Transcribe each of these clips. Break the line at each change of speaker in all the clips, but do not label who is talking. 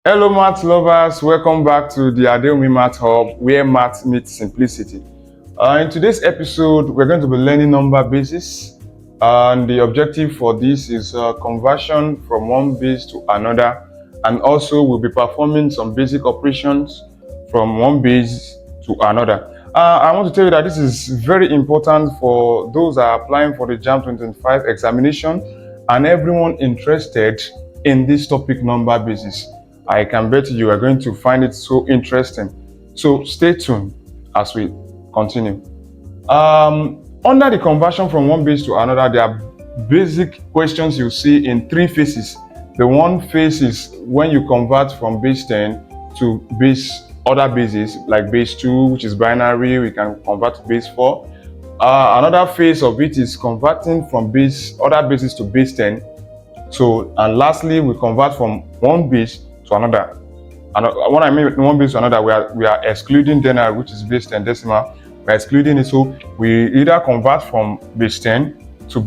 Hello math lovers, welcome back to the Adeomi Math Hub where math meets simplicity. In today's episode, we're going to be learning number basis, and the objective for this is conversion from one base to another, and also we'll be performing some basic operations from one base to another. I want to tell you that this is very important for those that are applying for the JAMB 2025 examination and everyone interested in this topic number basis. I can bet you are going to find it so interesting. So stay tuned as we continue. Under the conversion from one base to another, there are basic questions you see in three phases. The one phase is when you convert from base 10 to other bases, like base 2, which is binary. We can convert to base 4. Another phase of it is converting from other bases to base 10. And lastly, we convert from one base to another. And when I mean one base to another, we are excluding denary, which is base 10 decimal. We're excluding it, so we either convert from base 10 to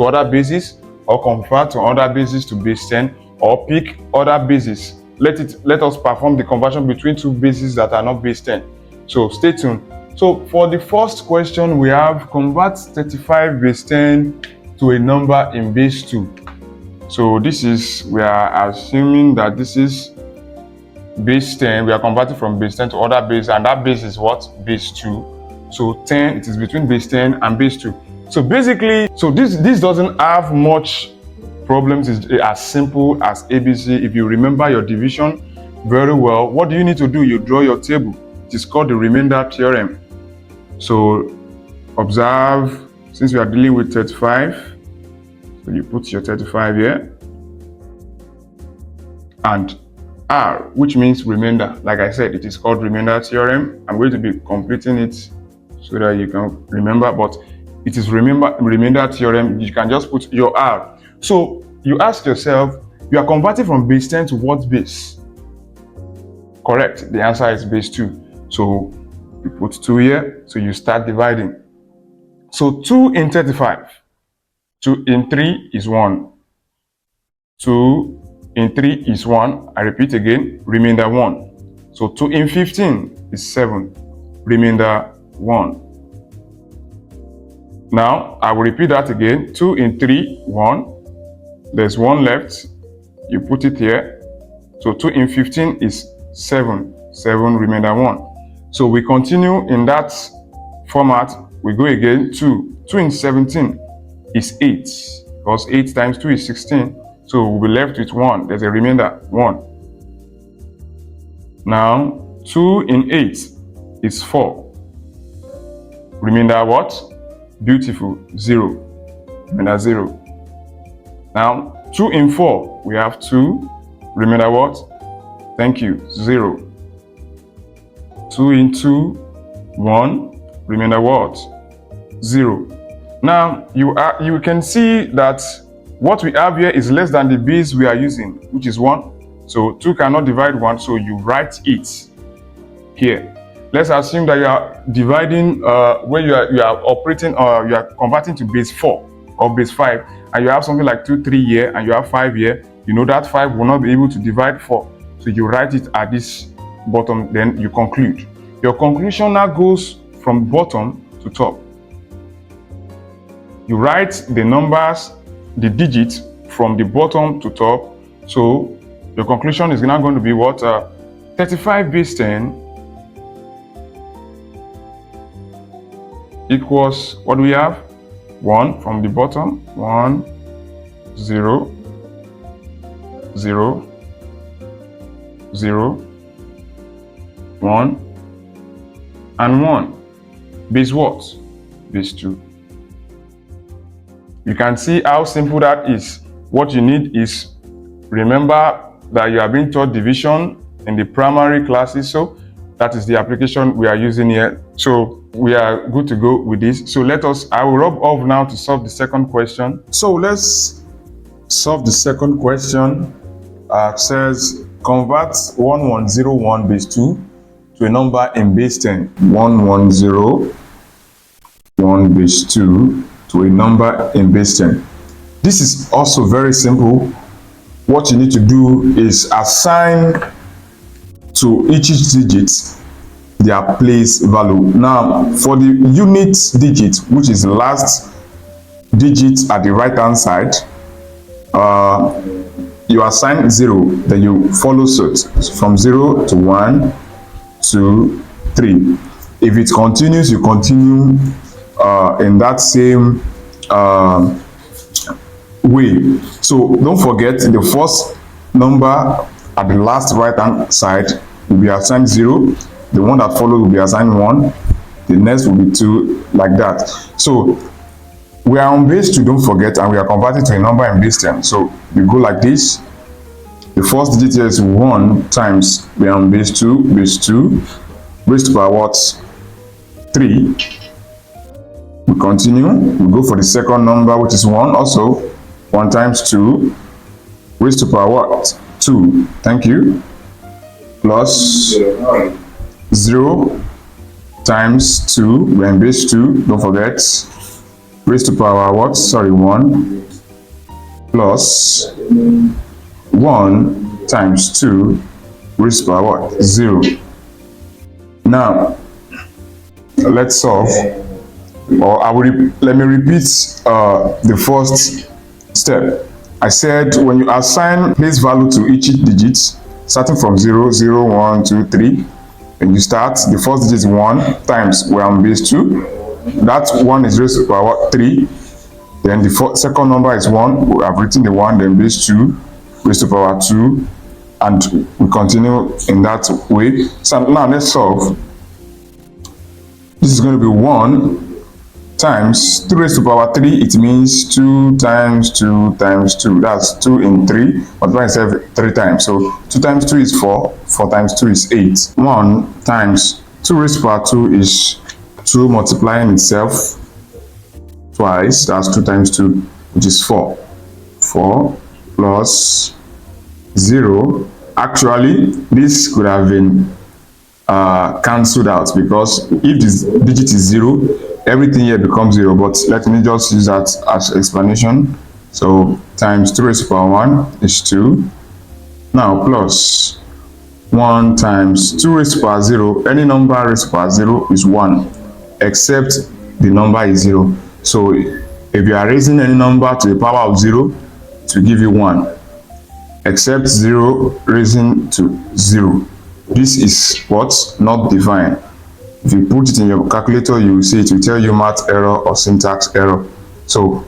other bases, or convert to other bases to base 10, or pick other bases. Let us perform the conversion between two bases that are not base 10. So stay tuned. So for the first question, we have convert 35 base 10 to a number in base 2. So we are assuming that this is base 10. We are converting from base 10 to other base, and that base is what? Base 2. So 10, it is between base 10 and base 2. So basically, this doesn't have much problems. It's as simple as ABC. If you remember your division very well, what do you need to do? You draw your table. It is called the remainder theorem. So observe, since we are dealing with 35, so you put your 35 here, and R, which means remainder. Like I said, it is called remainder theorem. I'm going to be completing it so that you can remember, but it is remainder theorem. You can just put your R. So you ask yourself, you are converting from base 10 to what base? Correct. The answer is base 2. So you put 2 here, so you start dividing. So 2 in 35. 2 in 3 is 1. 2 in 3 is 1. I repeat again, remainder 1. So 2 in 15 is 7. Remainder 1. Now, I will repeat that again. 2 in 3, 1. There's 1 left. You put it here. So 2 in 15 is 7. 7, remainder 1. So we continue in that format. We go again. 2. 2 in 17 is 8, because 8 times 2 is 16. So we'll be left with 1. There's a remainder 1. Now 2 in 8 is 4. Remainder what? Beautiful, 0. Remainder 0. Now 2 in 4, we have 2. Remainder what? Thank you, 0. 2 in 2, 1. Remainder what? 0. Now, you can see that what we have here is less than the base we are using, which is 1. So 2 cannot divide 1, so you write it here. Let's assume that you are dividing when you are operating, or you are converting to base 4 or base 5, and you have something like 2, 3 here, and you have 5 here. You know that 5 will not be able to divide 4. So you write it at this bottom, then you conclude. Your conclusion now goes from bottom to top. You write the numbers, the digits from the bottom to top. So your conclusion is now going to be what? 35 base 10 equals, what do we have? 1 from the bottom. 1, 0, 0, 0, 1, and 1. Base what? Base 2. You can see how simple that is. What you need is, remember that you are being taught division in the primary classes, so that is the application we are using here. So we are good to go with this. So I will rub off now to solve the second question. So let's solve the second question. It says convert 1101 base 2 to a number in base 10. 1101 base 2 to a number in base 10. This is also very simple. what you need to do is assign to each digit their place value. Now, for the unit digit, which is the last digit at the right hand side, you assign 0, then you follow suit from 0 to 1, 2, 3. If it continues, you continue in that same way. So don't forget, the first number at the last right hand side will be assigned 0, the one that follows will be assigned 1, the next will be 2, like that. So we are on base 2, don't forget, and we are converting to a number in base 10. So we go like this. The first digit here is 1 times, we are on base 2, raised to power what? 3. We continue, we go for the second number, which is 1, also 1 times 2, raised to power what? 2. Thank you. Plus 0 times 2, we're in base 2, don't forget, raised to power what? Sorry, 1, plus 1 times 2, raised to power what? 0. Now, let's solve, or let me repeat the first step. I said when you assign place value to each digit, starting from 0, 0, 1, 2, 3, and you start, the first digit is 1 times, we're on base 2, that 1 is raised to power 3, then the second number is 1, we have written the 1, then base 2, raised to power 2, and we continue in that way. So now let's solve. This is going to be 1 times 2 raised to power 3, it means 2 times 2 times 2, that's 2 in 3, multiply itself 3 times, so 2 times 2 is 4, 4 times 2 is 8. 1 times 2 raised to power 2 is 2 multiplying itself twice, that's 2 times 2, which is 4. 4 plus 0, actually this could have been cancelled out, because if this digit is 0, everything here becomes 0, but let me just use that as explanation. So times 2 raised to power 1 is 2. Now plus 1 times 2 raised to power 0, any number raised to power 0 is 1, except the number is 0. So if you are raising any number to the power of 0, it will give you 1, except 0 raising to 0. This is what's not defined. If you put it in your calculator, you will see it will tell you math error or syntax error. So,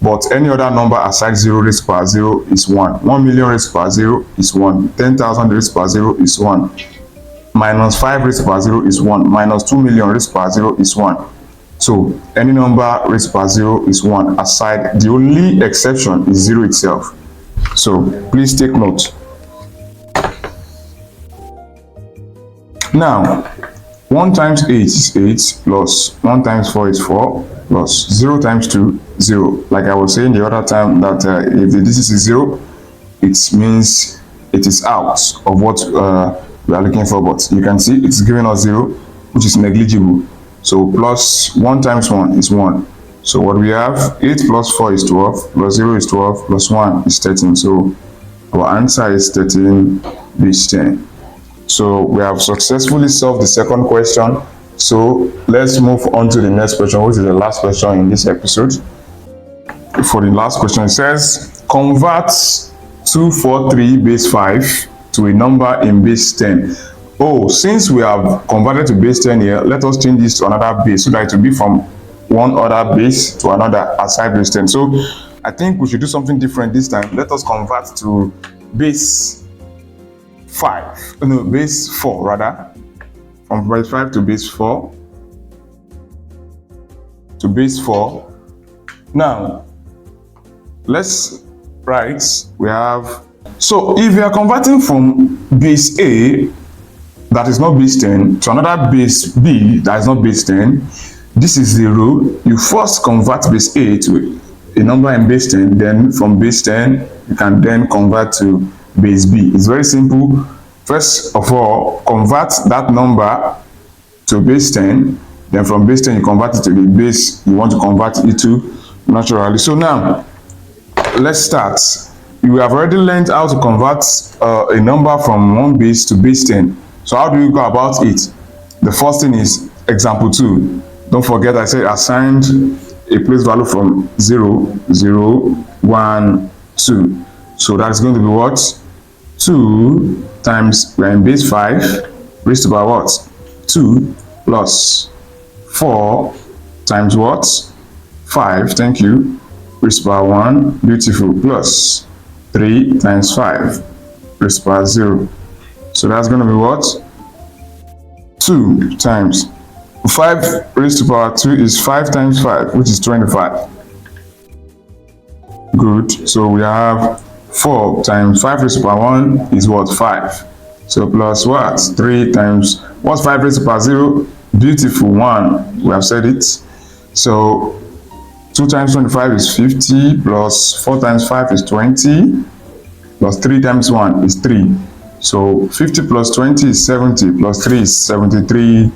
but any other number aside 0 raised to power 0 is 1. 1 million raised to power 0 is 1. 10,000 raised to power 0 is 1. Minus 5 raised to power 0 is 1. Minus 2 million raised to power 0 is 1. So, any number raised to power 0 is 1. Aside, the only exception is 0 itself. So, please take note. Now, 1 times 8 is 8, plus 1 times 4 is 4, plus 0 times 2, 0. Like I was saying the other time, that if the digit is 0, it means it is out of what we are looking for, but you can see it's giving us 0, which is negligible. So plus 1 times 1 is 1. So what we have, 8 plus 4 is 12, plus 0 is 12, plus 1 is 13. So our answer is 13 base 10. So we have successfully solved the second question. So let's move on to the next question, which is the last question in this episode. For the last question, it says, convert 243 base 5 to a number in base 10. Oh, since we have converted to base 10 here, let us change this to another base so that it will be from one other base to another aside base 10. So I think we should do something different this time. Let us convert to base 5, no, base 4 rather, from base 5 to base 4, Now, let's write, we have, so if you are converting from base A, that is not base 10, to another base B, that is not base 10, this is the rule. You first convert base A to a number in base 10, then from base 10, you can then convert to base B. It's very simple. First of all, convert that number to base 10, then from base 10 you convert it to the base you want to convert it to naturally. So now let's start. you have already learned how to convert a number from one base to base 10. So how do you go about it? The first thing is example 2. Don't forget I said assigned a place value from 0, 0, 1, 2. So that's going to be what? 2 times, we're in base 5, raised to power what? 2 plus 4 times what? 5, thank you, raised to power 1, beautiful, plus 3 times 5, raised to power 0. So that's going to be what? 2 times 5 raised to power 2 is 5 times 5, which is 25. Good. So we have 4 times 5 raised to power 1 is what? 5. So plus what? 3 times, what's 5 raised to power 0? Beautiful, 1. We have said it. So 2 times 25 is 50, plus 4 times 5 is 20, plus 3 times 1 is 3. So 50 plus 20 is 70, plus 3 is 73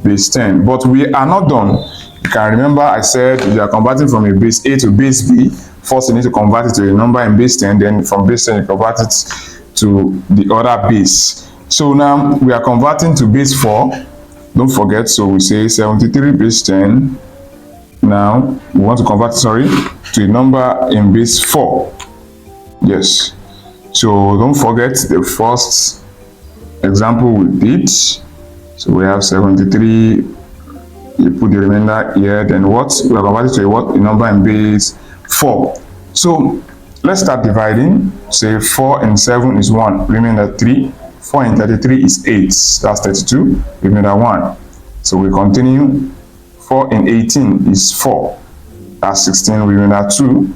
base 10. But we are not done. You can remember I said you are converting from a base A to base B. First you need to convert it to a number in base 10, then from base 10 you convert it to the other base. So now we are converting to base 4. Don't forget, so we say 73 base 10. Now we want to convert, to a number in base 4. Yes. So don't forget the first example we did. So we have 73. You put the remainder here. Then what? We are converting to a what? A number in base 4. So let's start dividing. Say 4 and 7 is 1. Remainder 3. 4 and 33 is 8. That's 32. Remainder 1. So we continue. 4 and 18 is 4. That's 16. Remainder 2.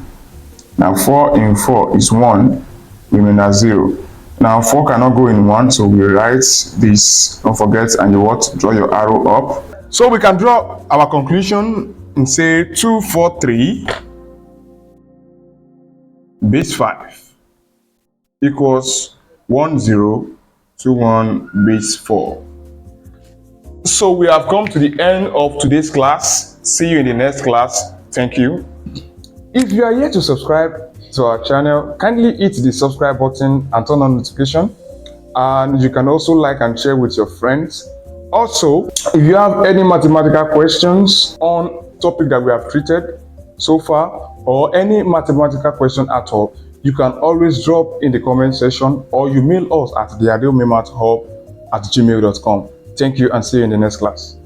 Now 4 and 4 is 1. Remainder 0. Now 4 cannot go in 1, so we write this. Don't forget, and you what? Draw your arrow up. So we can draw our conclusion and say 2, 4, 3 base 5 equals 1, 0, 2, 1 base 4. So we have come to the end of today's class. See you in the next class. Thank you. If you are yet to subscribe to our channel, kindly hit the subscribe button and turn on notification. And you can also like and share with your friends. Also, if you have any mathematical questions on topic that we have treated so far, or any mathematical question at all, you can always drop in the comment section, or you mail us at theadeomimathhub@gmail.com. Thank you and see you in the next class.